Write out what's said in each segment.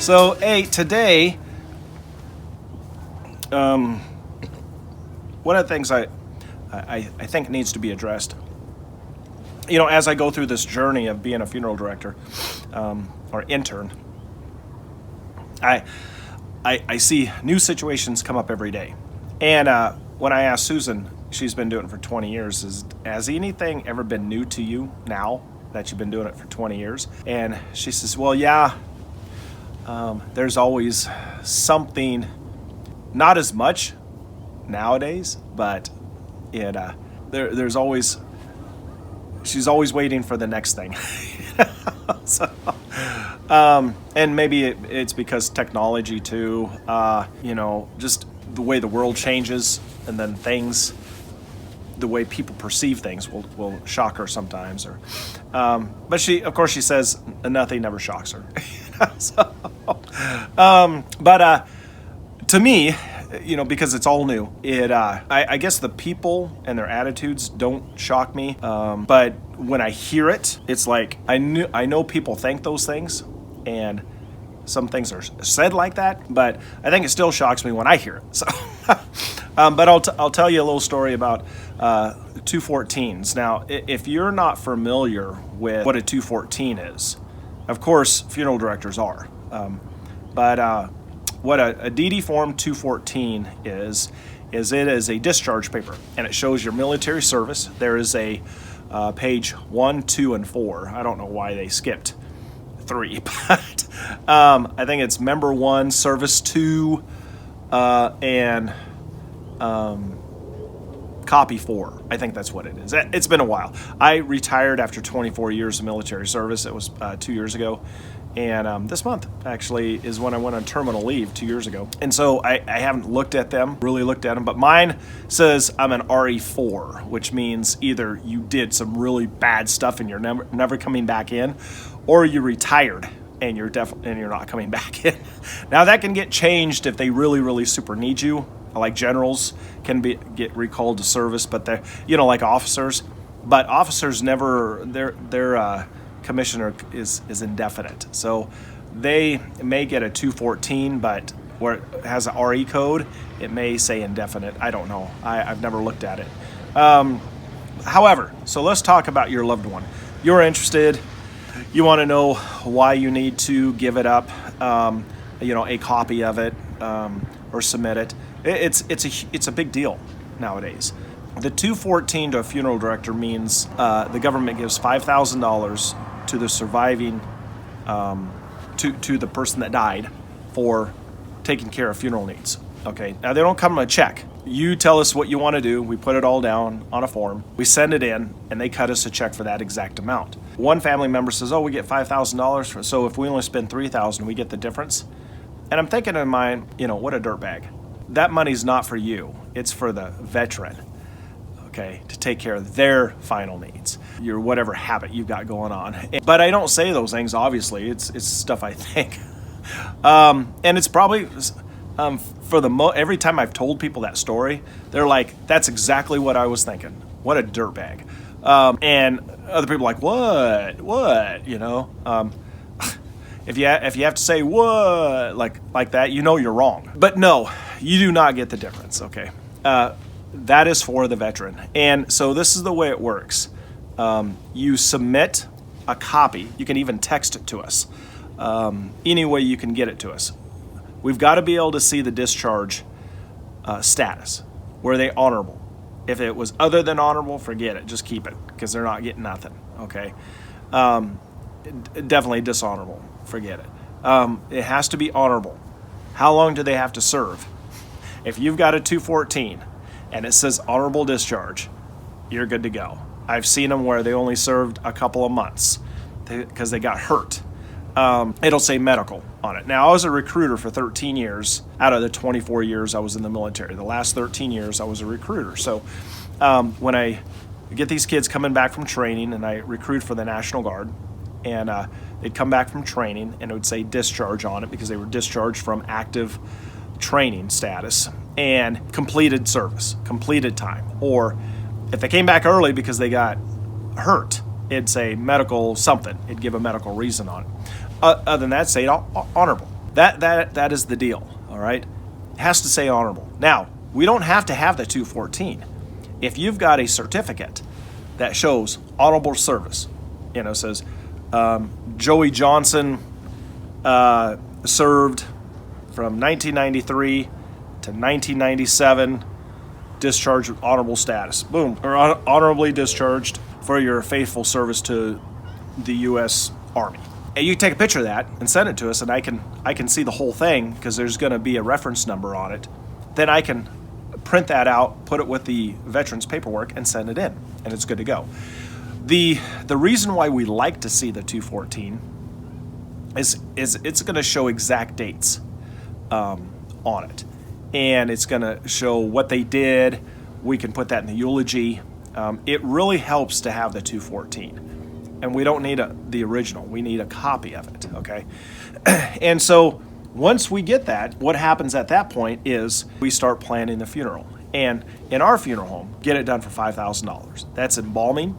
So, hey, today, one of the things I think needs to be addressed, as I go through this journey of being a funeral director or intern, I see new situations come up every day. And when I asked Susan, she's been doing it for 20 years, has anything ever been new to you now that you've been doing it for 20 years? And she says, well, yeah, there's always something, not as much nowadays, but there's always, she's always waiting for the next thing. So, and maybe it's because technology too, just the way the world changes, and then the way people perceive things will shock her sometimes. But she says nothing ever shocks her. So, but to me, because it's all new, I guess the people and their attitudes don't shock me. But when I hear it, it's like I know people think those things, and some things are said like that, but I think it still shocks me when I hear it. So, but I'll tell you a little story about 214s. Now, if you're not familiar with what a 214 is, of course, funeral directors are. But what a DD Form 214 is it is a discharge paper, and it shows your military service. There is a page 1, 2, and 4. I don't know why they skipped 3, but I think it's member 1, service 2, and copy 4. I think that's what it is. It's been a while. I retired after 24 years of military service. It was 2 years ago. And this month, actually, is when I went on terminal leave 2 years ago. And so I haven't really looked at them. But mine says I'm an RE4, which means either you did some really bad stuff and you're never coming back in, or you retired and you're not coming back in. Now, that can get changed if they really, really super need you. Like generals can get recalled to service, but they're, like officers. But officers never, their commissioner is indefinite. So they may get a 214, but where it has an RE code, it may say indefinite. I don't know. I've never looked at it. However, so let's talk about your loved one. You're interested. You want to know why you need to give it up, a copy of it, or submit it. It's a big deal nowadays. The 214 to a funeral director means the government gives $5,000 to the surviving, to the person that died for taking care of funeral needs. Okay, now they don't come in a check. You tell us what you want to do. We put it all down on a form. We send it in, and they cut us a check for that exact amount. One family member says, "Oh, we get $5,000, so if we only spend $3,000, we get the difference." And I'm thinking in mind, what a dirtbag. That money's not for you. It's for the veteran, okay, to take care of their final needs, your whatever habit you've got going on. But I don't say those things, obviously. It's stuff I think. And it's probably, every time I've told people that story, they're like, that's exactly what I was thinking. What a dirtbag. And other people are like, what? If you have to say what like that, you're wrong. But no, you do not get the difference, okay? That is for the veteran. And so this is the way it works. You submit a copy. You can even text it to us. Any way you can get it to us. We've got to be able to see the discharge status. Were they honorable? If it was other than honorable, forget it. Just keep it, because they're not getting nothing, okay? Definitely dishonorable. Forget it. It has to be honorable. How long do they have to serve? If you've got a 214 and it says honorable discharge, you're good to go. I've seen them where they only served a couple of months because they got hurt. It'll say medical on it. Now, I was a recruiter for 13 years out of the 24 years I was in the military. The last 13 years I was a recruiter. So when I get these kids coming back from training, and I recruit for the National Guard, and they'd come back from training and it would say discharge on it because they were discharged from active training status and completed service, completed time. Or if they came back early because they got hurt, it'd say medical something. It'd give a medical reason on it. Other than that, say honorable. That is the deal, all right? It has to say honorable. Now, we don't have to have the 214. If you've got a certificate that shows honorable service, says Joey Johnson served from 1993 to 1997, discharged with honorable status. Boom, or honorably discharged for your faithful service to the U.S. Army. And you take a picture of that and send it to us, and I can see the whole thing because there's going to be a reference number on it. Then I can print that out, put it with the veterans paperwork, and send it in, and it's good to go. The reason why we like to see the 214 is it's going to show exact dates on it, and it's going to show what they did. We can put that in the eulogy. It really helps to have the 214. And we don't need the original. We need a copy of it, okay? And so once we get that, what happens at that point is we start planning the funeral. And in our funeral home, get it done for $5,000. That's embalming,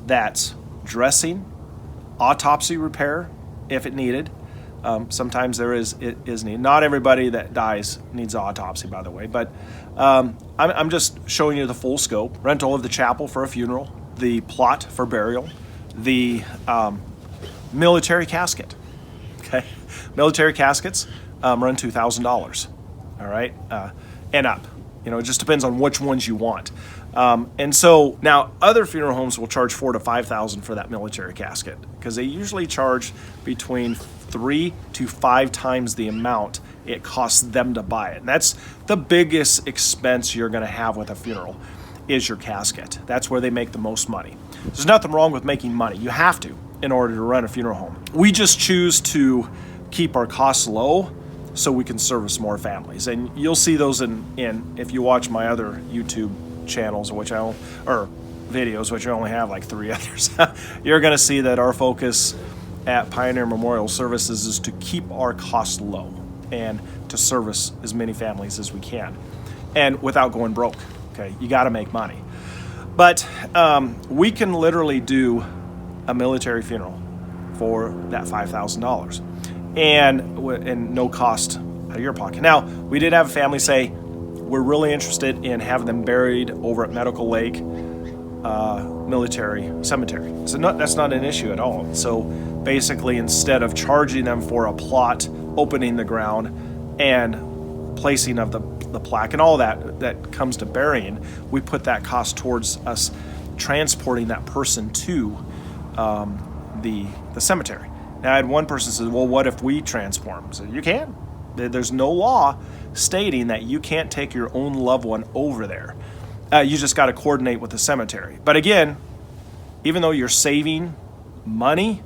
that's dressing, autopsy repair if it needed. Sometimes it is needed. Not everybody that dies needs autopsy, by the way, but I'm just showing you the full scope. Rental of the chapel for a funeral, the plot for burial, the military casket. Okay, military caskets run $2,000. All right, and up. It just depends on which ones you want. And so now other funeral homes will charge $4,000 to $5,000 for that military casket because they usually charge between 3 to 5 times the amount it costs them to buy it. And that's the biggest expense you're going to have with a funeral is your casket. That's where they make the most money. There's nothing wrong with making money. You have to in order to run a funeral home. We just choose to keep our costs low so we can service more families. And you'll see those in if you watch my other YouTube channels, or videos, which I only have like 3 others. You're going to see that our focus at Pioneer Memorial Services is to keep our costs low and to service as many families as we can, and without going broke. Okay, you got to make money. But we can literally do a military funeral for that $5,000 and no cost out of your pocket. Now, we did have a family say, we're really interested in having them buried over at Medical Lake Military Cemetery. So that's not an issue at all. So basically, instead of charging them for a plot, opening the ground, and placing of the plaque and all that comes to burying, we put that cost towards us transporting that person to the cemetery. Now, I had one person say, well, what if we transport them? So you can. There's no law stating that you can't take your own loved one over there. You just got to coordinate with the cemetery. But again, even though you're saving money,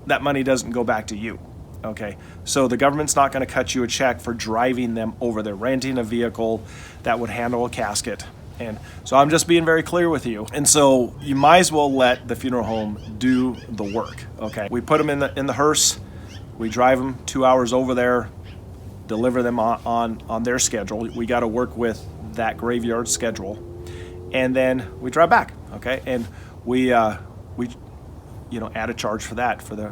that money doesn't go back to you. Okay, so the government's not going to cut you a check for driving them over there, renting a vehicle that would handle a casket. And so I'm just being very clear with you. And so you might as well let the funeral home do the work. Okay, we put them in the hearse, we drive them 2 hours over there, deliver them on their schedule. We got to work with that graveyard schedule, and then we drive back. Okay, and we add a charge for that for the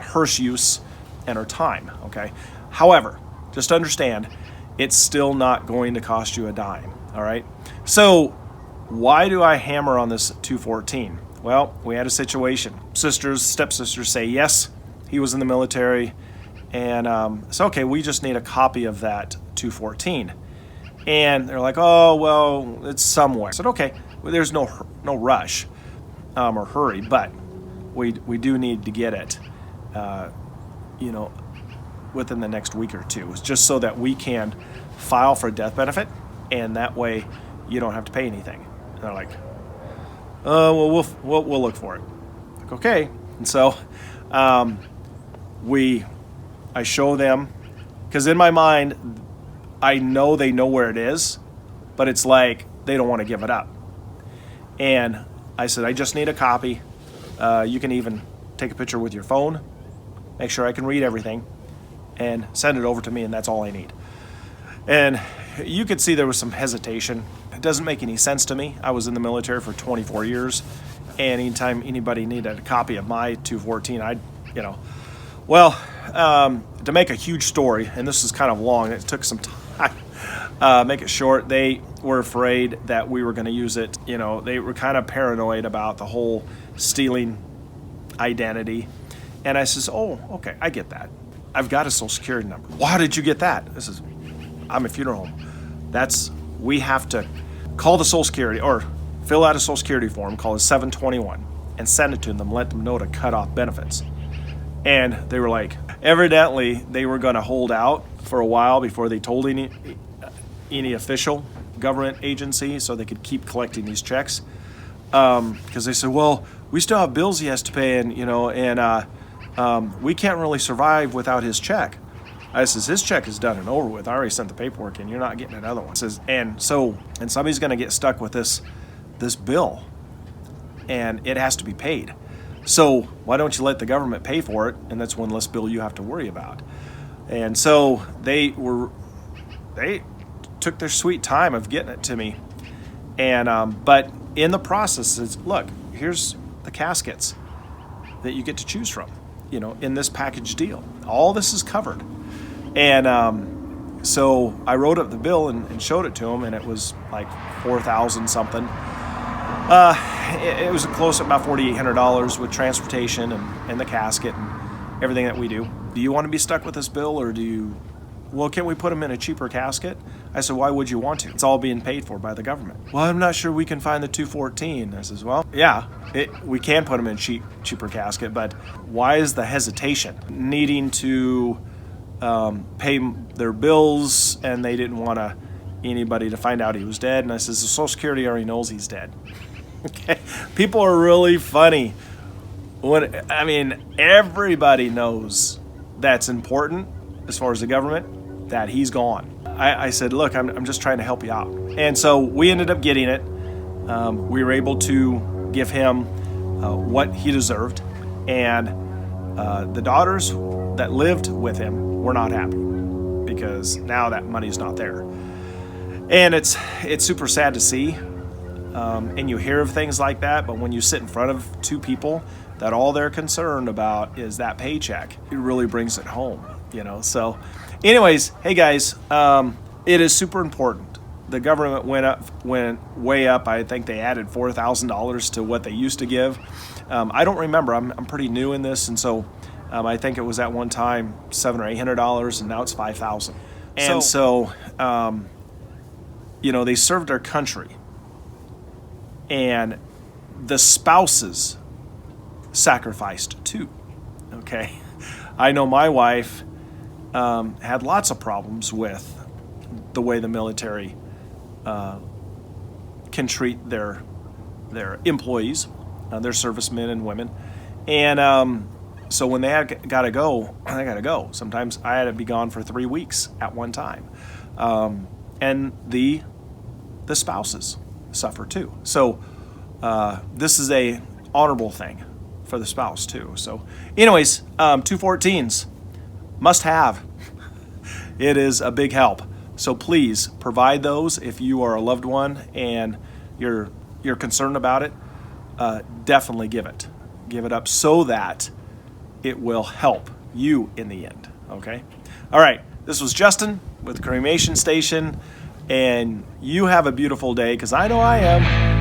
hearse use and our time. Okay, however, just understand it's still not going to cost you a dime. All right, so why do I hammer on this 214? Well, we had a situation. Stepsisters say yes, he was in the military, and so okay, we just need a copy of that 214. And they're like, oh, well, it's somewhere. I said, okay, well, there's no rush or hurry, but we do need to get it, within the next week or two. It's just so that we can file for a death benefit, and that way you don't have to pay anything. And they're like, well, we'll look for it. Like, okay. And so I show them, because in my mind, I know they know where it is, but it's like they don't want to give it up. And I said, I just need a copy. You can even take a picture with your phone, make sure I can read everything, and send it over to me, and that's all I need. And you could see there was some hesitation. It doesn't make any sense to me. I was in the military for 24 years, and anytime anybody needed a copy of my 214, well, to make a huge story, and this is kind of long, it took some time, make it short, they were afraid that we were going to use it. You know, they were kind of paranoid about the whole stealing identity. And I says, oh, okay, I get that. I've got a social security number. Well, how did you get that? This is, I'm a funeral home. We have to call the social security or fill out a social security form called a 721 and send it to them, let them know to cut off benefits. And they were like, evidently they were going to hold out for a while before they told any official government agency so they could keep collecting these checks. Because they said, well, we still have bills he has to pay, and we can't really survive without his check. I says, his check is done and over with. I already sent the paperwork in. You're not getting another one. Says, and somebody's going to get stuck with this bill, and it has to be paid. So why don't you let the government pay for it, and that's one less bill you have to worry about. And so they took their sweet time of getting it to me, and but in the process, it's, look, here's the caskets that you get to choose from, you know, in this package deal. All this is covered. And so I wrote up the bill and showed it to him, and it was like $4,000 something. It was close to about $4,800 with transportation and the casket and everything that we do. Do you want to be stuck with this bill, or well, can't we put them in a cheaper casket? I said, why would you want to? It's all being paid for by the government. Well, I'm not sure we can find the 214. I says, well, yeah, we can put them in cheaper casket, but why is the hesitation? Needing to pay their bills, and they didn't want anybody to find out he was dead. And I says, the Social Security already knows he's dead. Okay, people are really funny. Everybody knows that's important as far as the government, that he's gone. I said, look, I'm just trying to help you out. And so we ended up getting it. We were able to give him what he deserved. And the daughters that lived with him were not happy because now that money's not there. And it's super sad to see. And you hear of things like that, but when you sit in front of two people that all they're concerned about is that paycheck, it really brings it home, you know. So anyways, hey guys, it is super important. The government went way up. I think they added $4,000 to what they used to give. I don't remember. I'm pretty new in this, and so I think it was at one time $700 or $800, and now it's $5,000. And so they served our country, and the spouses sacrificed too. Okay, I know my wife had lots of problems with the way the military can treat their employees, their servicemen and women, and so when they got to go, they got to go. Sometimes I had to be gone for 3 weeks at one time, and the spouses suffer too. So this is a honorable thing for the spouse too. So anyways, 214s must have. It is a big help. So please provide those if you are a loved one and you're concerned about it. Definitely give it up so that it will help you in the end. Okay. All right. This was Justin with Cremation Station, and you have a beautiful day, because I know I am.